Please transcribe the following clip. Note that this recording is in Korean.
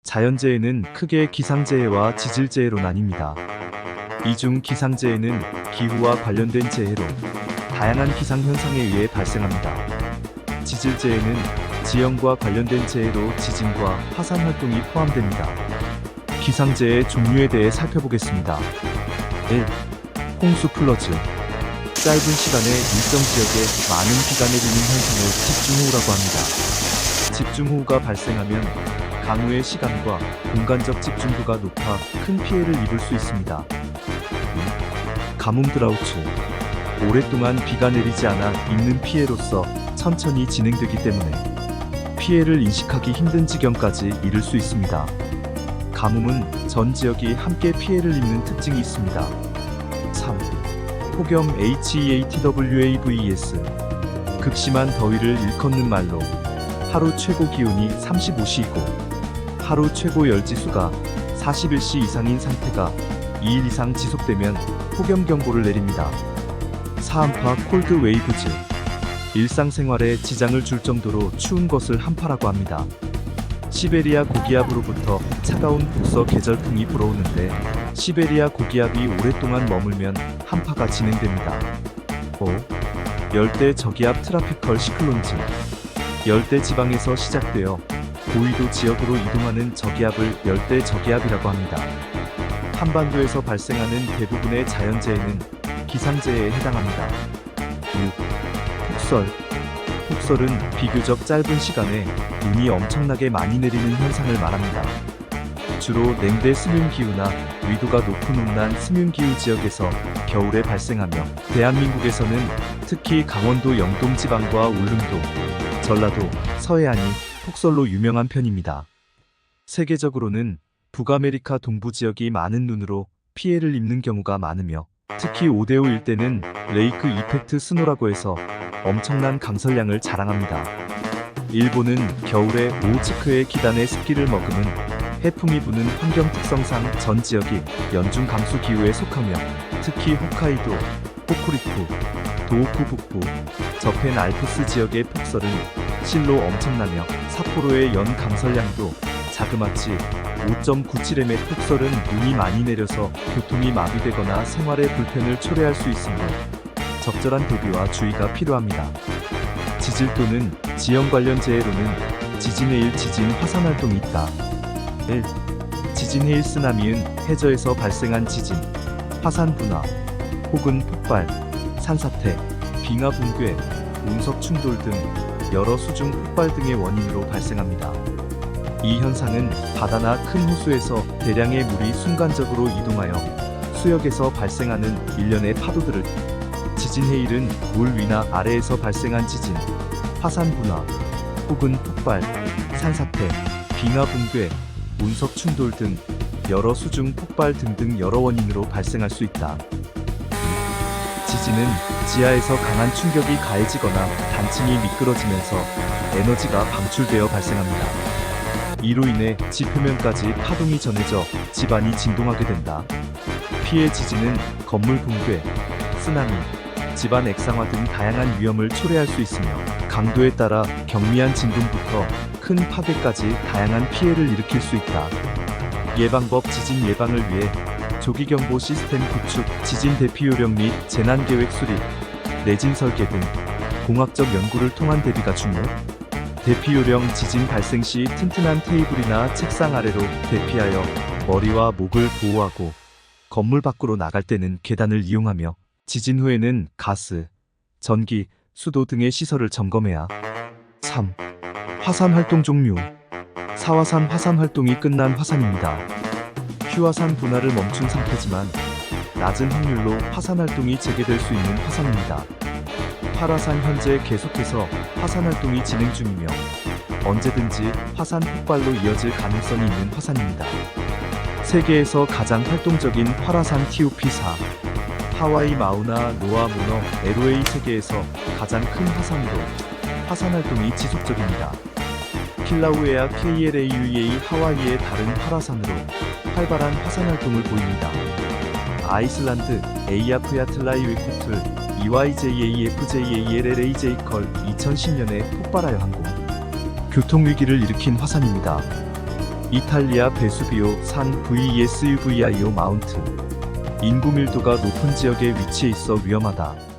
자연재해는 크게 기상재해와 지질재해로 나뉩니다. 이 중 기상재해는 기후와 관련된 재해로 다양한 기상현상에 의해 발생합니다. 지질재해는 지형과 관련된 재해로 지진과 화산 활동이 포함됩니다. 기상재해 종류에 대해 살펴보겠습니다. 1. 홍수 플러즈. 짧은 시간에 일정 지역에 많은 비가 내리는 현상을 집중호우라고 합니다. 집중호우가 발생하면 강우의 시간과 공간적 집중도가 높아 큰 피해를 입을 수 있습니다. 2. 가뭄 드라우트. 오랫동안 비가 내리지 않아 입는 피해로서 천천히 진행되기 때문에 피해를 인식하기 힘든 지경까지 이를 수 있습니다. 가뭄은 전 지역이 함께 피해를 입는 특징이 있습니다. 3. 폭염 HEATWAVES. 극심한 더위를 일컫는 말로 하루 최고 기온이 35C이고 하루 최고 열지수가 41C 이상인 상태가 2일 이상 지속되면 폭염 경보를 내립니다. 4. 한파 콜드 웨이브즈. 일상생활에 지장을 줄 정도로 추운 것을 한파라고 합니다. 시베리아 고기압으로부터 차가운 북서 계절풍이 불어오는데 시베리아 고기압이 오랫동안 머물면 한파가 진행됩니다. 5. 열대 저기압 트라피컬 시클론즈. 열대 지방에서 시작되어 고위도 지역으로 이동하는 저기압을 열대 저기압이라고 합니다. 한반도에서 발생하는 대부분의 자연재해는 기상재해에 해당합니다. 6. 폭설. 폭설은 비교적 짧은 시간에 눈이 엄청나게 많이 내리는 현상을 말합니다. 주로 냉대 스뮨기후나 위도가 높은 온난 스뮨기후 지역에서 겨울에 발생하며 대한민국에서는 특히 강원도 영동지방과 울릉도, 전라도, 서해안이 폭설로 유명한 편입니다. 세계적으로는 북아메리카 동부 지역이 많은 눈으로 피해를 입는 경우가 많으며 특히 5대5 일대는 레이크 이펙트 스노라고 해서 엄청난 강설량을 자랑합니다. 일본은 겨울에 오호츠크의 기단의 습기를 머금은 해풍이 부는 환경 특성상 전 지역이 연중 강수 기후에 속하며 특히 홋카이도, 호쿠리쿠, 도호쿠 북부, 저펜 알프스 지역의 폭설은 실로 엄청나며 삿포로의 연 강설량도 자그마치 5.97m의 폭설은 눈이 많이 내려서 교통이 마비되거나 생활의 불편을 초래할 수 있으므로 적절한 대비와 주의가 필요합니다. 지질 또는 지형 관련 재해로는 지진해일 지진 화산 활동이 있다. 1. 지진해일 쓰나미은 해저에서 발생한 지진, 화산 분화, 혹은 폭발, 산사태, 빙하 붕괴, 운석 충돌 등 여러 수중 폭발 등의 원인으로 발생합니다. 이 현상은 바다나 큰 호수에서 대량의 물이 순간적으로 이동하여 수역에서 발생하는 일련의 파도들을 지진해일은 물 위나 아래에서 발생한 지진, 화산 분화, 혹은 폭발, 산사태, 빙하 붕괴, 운석 충돌 등 여러 수중 폭발 등등 여러 원인으로 발생할 수 있다. 지진은 지하에서 강한 충격이 가해지거나 단층이 미끄러지면서 에너지가 방출되어 발생합니다. 이로 인해 지표면까지 파동이 전해져 집안이 진동하게 된다. 피해 지진은 건물 붕괴, 쓰나미, 집안 액상화 등 다양한 위험을 초래할 수 있으며 강도에 따라 경미한 진동부터 큰 파괴까지 다양한 피해를 일으킬 수 있다. 예방법. 지진 예방을 위해 조기경보 시스템 구축, 지진 대피 요령 및 재난계획 수립, 내진 설계 등 공학적 연구를 통한 대비가 중요. 대피 요령. 지진 발생 시 튼튼한 테이블이나 책상 아래로 대피하여 머리와 목을 보호하고 건물 밖으로 나갈 때는 계단을 이용하며 지진 후에는 가스, 전기, 수도 등의 시설을 점검해야. 3. 화산 활동 종류. 사화산. 화산 활동이 끝난 화산입니다. 휴화산 분화를 멈춘 상태지만 낮은 확률로 화산 활동이 재개될 수 있는 화산입니다. 활화산. 현재 계속해서 화산 활동이 진행 중이며 언제든지 화산 폭발로 이어질 가능성이 있는 화산입니다. 세계에서 가장 활동적인 활화산 TOP4. 하와이 마우나 로아 모너 LOA. 세계에서 가장 큰 화산으로 화산 활동이 지속적입니다. 킬라우에아 KLAUEA. 하와이의 다른 활화산으로 활발한 화산 활동을 보입니다. 아이슬란드 에이아프야틀라이위쿠툴 EYJAFJALLAJ 컬 2010년에 폭발하여 항공 교통위기를 일으킨 화산입니다. 이탈리아 베수비오 산 vs UVIO 마운트. 인구 밀도가 높은 지역에 위치해 있어 위험하다.